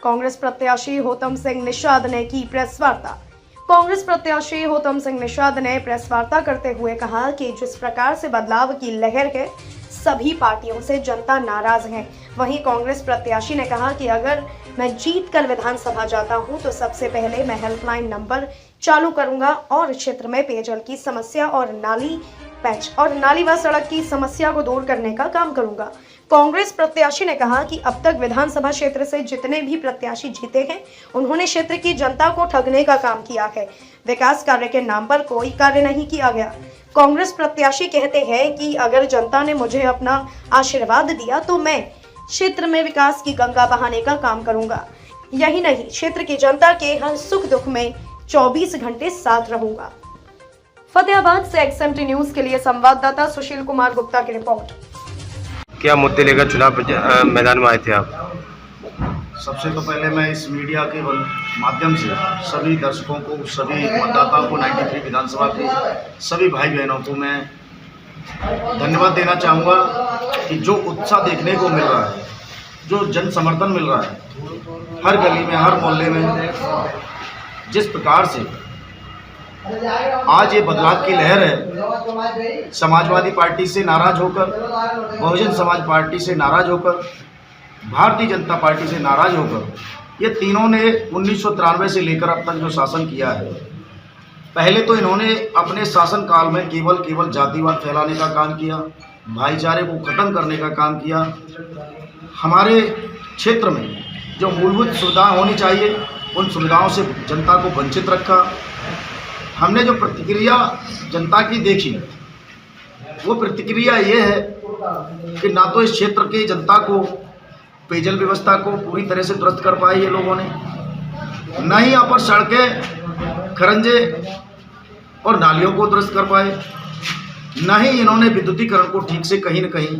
कांग्रेस प्रत्याशी होतम सिंह निषाद ने की प्रेस वार्ता। कांग्रेस प्रत्याशी होतम सिंह निषाद ने प्रेस वार्ता करते हुए कहा कि जिस प्रकार से बदलाव की लहर है, सभी पार्टियों से जनता नाराज है। वहीं कांग्रेस प्रत्याशी ने कहा कि अगर मैं जीत कर विधानसभा जाता हूं तो सबसे पहले मैं हेल्पलाइन नंबर चालू करूंगा और क्षेत्र में पेयजल की समस्या और नाली व सड़क की समस्या को दूर करने का काम करूंगा। कांग्रेस प्रत्याशी ने कहा कि अब तक विधानसभा क्षेत्र से जितने भी प्रत्याशी जीते हैं, उन्होंने क्षेत्र की जनता को ठगने का काम किया है। विकास कार्य के नाम पर कोई कार्य नहीं किया गया। कांग्रेस प्रत्याशी कहते हैं कि अगर जनता ने मुझे अपना आशीर्वाद दिया तो मैं क्षेत्र में विकास की गंगा बहाने का काम करूंगा। यही नहीं, क्षेत्र की जनता के हर सुख दुख में 24 घंटे साथ रहूंगा। फतेहाबाद से XMT न्यूज के लिए संवाददाता सुशील कुमार गुप्ता की रिपोर्ट। क्या मुद्दे लेकर चुनाव मैदान में आए थे आप? सबसे तो पहले मैं इस मीडिया के माध्यम से सभी दर्शकों को, सभी मतदाताओं को, 93 विधानसभा के सभी भाई बहनों को मैं धन्यवाद देना चाहूँगा कि जो उत्साह देखने को मिल रहा है, जो जन समर्थन मिल रहा है, हर गली में, हर मोहल्ले में, जिस प्रकार से आज ये बदलाव की लहर है, समाजवादी पार्टी से नाराज होकर, बहुजन समाज पार्टी से नाराज होकर, भारतीय जनता पार्टी से नाराज होकर, ये तीनों ने 1993 से लेकर अब तक जो शासन किया है, पहले तो इन्होंने अपने शासनकाल में केवल जातिवाद फैलाने का काम किया, भाईचारे को ख़त्म करने का काम किया। हमारे क्षेत्र में जो मूलभूत सुविधाएं होनी चाहिए, उन सुविधाओं से जनता को वंचित रखा। हमने जो प्रतिक्रिया जनता की देखी, वो प्रतिक्रिया ये है कि ना तो इस क्षेत्र के जनता को पेयजल व्यवस्था को पूरी तरह से दुरुस्त कर पाए ये लोगों ने, न ही यहाँ पर सड़कें, खरंजे और नालियों को दुरुस्त कर पाए, न ही इन्होंने विद्युतीकरण को ठीक से कहीं न कहीं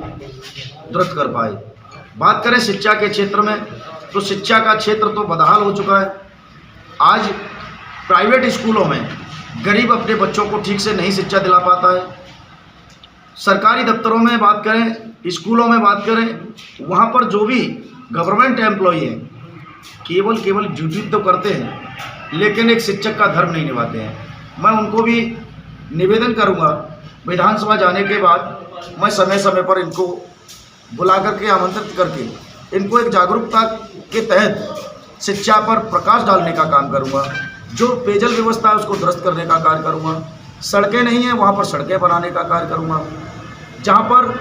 दुरुस्त कर पाए। बात करें शिक्षा के क्षेत्र में, तो शिक्षा का क्षेत्र तो बदहाल हो चुका है। आज प्राइवेट स्कूलों में गरीब अपने बच्चों को ठीक से नहीं शिक्षा दिला पाता है। सरकारी दफ्तरों में बात करें, स्कूलों में बात करें, वहाँ पर जो भी गवर्नमेंट एम्प्लॉई हैं, केवल ड्यूटी तो करते हैं, लेकिन एक शिक्षक का धर्म नहीं निभाते हैं। मैं उनको भी निवेदन करूँगा, विधानसभा जाने के बाद मैं समय समय पर इनको बुला करके, आमंत्रित करके, इनको एक जागरूकता के तहत शिक्षा पर प्रकाश डालने का काम करूँगा। जो पेयजल व्यवस्था है उसको दुरुस्त करने का कार्य करूँगा। सड़कें नहीं हैं, वहाँ पर सड़कें बनाने का कार्य करूँगा। जहाँ पर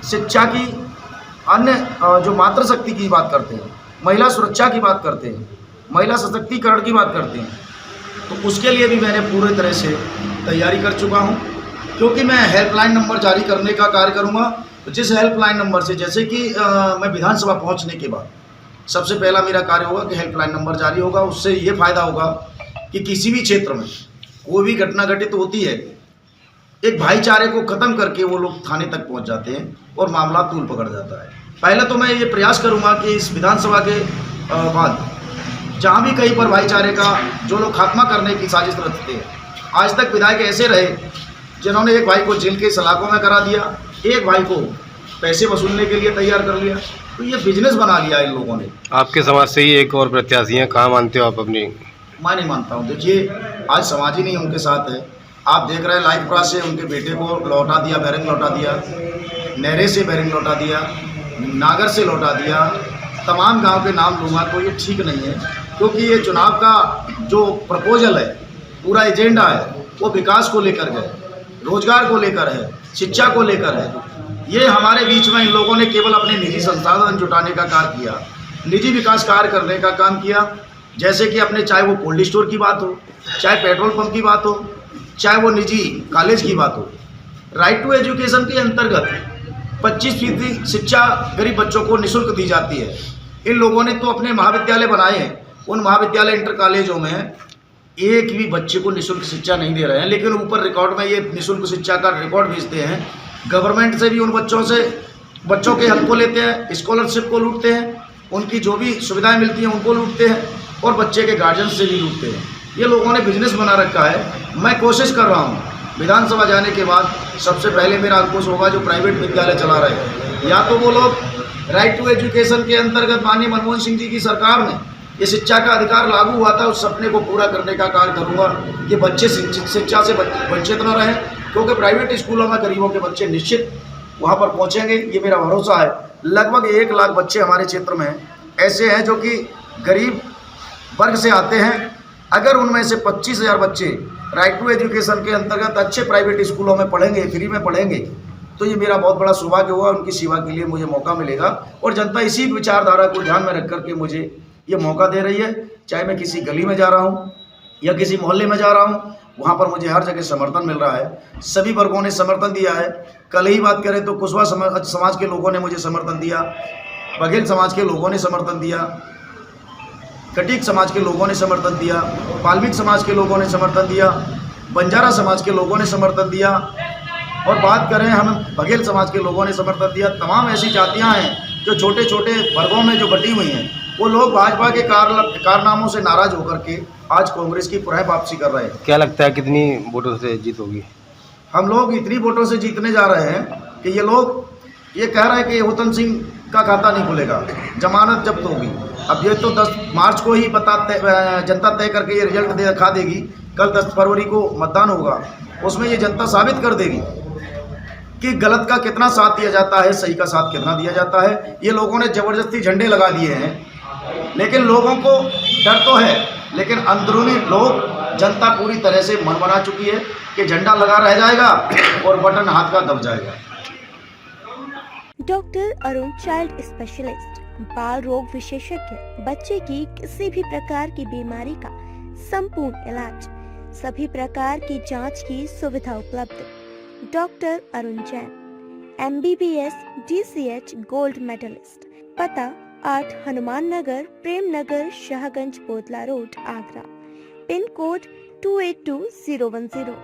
शिक्षा की अन्य जो मातृशक्ति की बात करते हैं, महिला सुरक्षा की बात करते हैं, महिला सशक्तिकरण की बात करते हैं, तो उसके लिए भी मैंने पूरी तरह से तैयारी कर चुका हूँ, क्योंकि मैं हेल्पलाइन नंबर जारी करने का कार्य करूँगा। तो जिस हेल्पलाइन नंबर से, जैसे कि मैं विधानसभा पहुँचने के बाद सबसे पहला मेरा कार्य होगा कि हेल्पलाइन नंबर जारी होगा। उससे ये फायदा होगा कि किसी भी क्षेत्र में कोई भी घटना घटित होती है, एक भाईचारे को ख़त्म करके वो लोग थाने तक पहुंच जाते हैं और मामला तूल पकड़ जाता है। पहले तो मैं ये प्रयास करूंगा कि इस विधानसभा के बाद जहां भी कहीं पर भाईचारे का जो लोग खात्मा करने की साजिश रचते हैं, आज तक विधायक ऐसे रहे जिन्होंने एक भाई को जेल के सलाखों में करा दिया, एक भाई को पैसे वसूलने के लिए तैयार कर लिया, तो ये बिजनेस बना लिया इन लोगों ने। आपके समाज से ही एक और प्रत्याशी हैं, कहाँ मानते हो आप अपनी? मैं नहीं मानता हूँ। देखिए, आज समाज ही नहीं उनके साथ है। आप देख रहे हैं लाइफ प्रा से उनके बेटे को लौटा दिया, बैरंग लौटा दिया, नहरे से बैरंग लौटा दिया, नागर से लौटा दिया, तमाम गांव के नाम लूँगा तो ये ठीक नहीं है, क्योंकि ये चुनाव का जो प्रपोजल है, पूरा एजेंडा है, वो विकास को लेकर है, रोजगार को लेकर है, शिक्षा को लेकर है। ये हमारे बीच में इन लोगों ने केवल अपने निजी संसाधन जुटाने का कार्य किया, निजी विकास कार्य करने का काम किया। जैसे कि अपने, चाहे वो कोल्ड स्टोर की बात हो, चाहे पेट्रोल पंप की बात हो, चाहे वो निजी कॉलेज की बात हो, राइट टू एजुकेशन के अंतर्गत 25% शिक्षा गरीब बच्चों को निःशुल्क दी जाती है। इन लोगों ने तो अपने महाविद्यालय बनाए हैं, उन महाविद्यालय इंटर कॉलेजों में एक भी बच्चे को निःशुल्क शिक्षा नहीं दे रहे हैं, लेकिन ऊपर रिकॉर्ड में ये निःशुल्क शिक्षा का रिकॉर्ड भेजते हैं। गवर्नमेंट से भी उन बच्चों के हक को लेते हैं, स्कॉलरशिप को लूटते हैं, उनकी जो भी सुविधाएं मिलती हैं उनको लूटते हैं, और बच्चे के गार्जियन से भी लूटते हैं। ये लोगों ने बिजनेस बना रखा है। मैं कोशिश कर रहा हूँ विधानसभा जाने के बाद सबसे पहले मेरा अंकुश होगा जो प्राइवेट विद्यालय चला रहे हैं, या तो वो लोग राइट टू एजुकेशन के अंतर्गत माननीय मनमोहन सिंह जी की सरकार ने ये शिक्षा का अधिकार लागू हुआ था, उस सपने को पूरा करने का कार्य करूँगा कि बच्चे शिक्षा से वंचित न रहें, क्योंकि प्राइवेट स्कूलों में गरीबों के बच्चे निश्चित वहाँ पर पहुँचेंगे, ये मेरा भरोसा है। लगभग 1 लाख बच्चे हमारे क्षेत्र में ऐसे हैं जो कि गरीब वर्ग से आते हैं। अगर उनमें से 25,000 बच्चे राइट टू एजुकेशन के अंतर्गत अच्छे प्राइवेट स्कूलों में पढ़ेंगे, फ्री में पढ़ेंगे, तो ये मेरा बहुत बड़ा सौभाग्य हुआ। उनकी सेवा के लिए मुझे मौका मिलेगा और जनता इसी विचारधारा को ध्यान में रख करके मुझे ये मौका दे रही है। चाहे मैं किसी गली में जा रहा हूँ या किसी मोहल्ले में जा रहा हूँ, वहाँ पर मुझे हर जगह समर्थन मिल रहा है। सभी वर्गों ने समर्थन दिया है। कल ही बात करें तो कुशवाहा समाज के लोगों ने मुझे समर्थन दिया, बघेल समाज के लोगों ने समर्थन दिया, कटीक समाज के लोगों ने समर्थन दिया, वाल्मीकि समाज के लोगों ने समर्थन दिया, बंजारा समाज के लोगों ने समर्थन दिया, और बात करें हम बघेल समाज के लोगों ने समर्थन दिया। तमाम ऐसी जातियां हैं जो छोटे छोटे वर्गों में जो बटी हुई हैं, वो लोग भाजपा के कारनामों से नाराज होकर के आज कांग्रेस की पुनः वापसी कर रहे हैं। क्या लगता है कितनी वोटों से जीत होगी? हम लोग इतनी वोटों से जीतने जा रहे हैं कि ये लोग ये कह रहे हैं कि होतम सिंह का खाता नहीं खुलेगा, जमानत जब्त होगी। अब ये तो 10 मार्च को ही जनता तय करके ये रिजल्ट दिखा देगी। कल 10 फरवरी को मतदान होगा, उसमें ये जनता साबित कर देगी कि गलत का कितना साथ दिया जाता है, सही का साथ कितना दिया जाता है। ये लोगों ने ज़बरदस्ती झंडे लगा दिए हैं, लेकिन लोगों को डर तो है, लेकिन अंदरूनी लोग जनता पूरी तरह से मन बना चुकी है कि झंडा लगा रह जाएगा और बटन हाथ का दब जाएगा। डॉक्टर अरुण चाइल्ड स्पेशलिस्ट, बाल रोग विशेषज्ञ, बच्चे की किसी भी प्रकार की बीमारी का संपूर्ण इलाज, सभी प्रकार की जांच की सुविधा उपलब्ध। Doctor Arun Jain, MBBS DCH gold medallist. पता 8 Hanuman Nagar, Prem Nagar, Shahganj, Bodla road, Agra. Pin code 282010।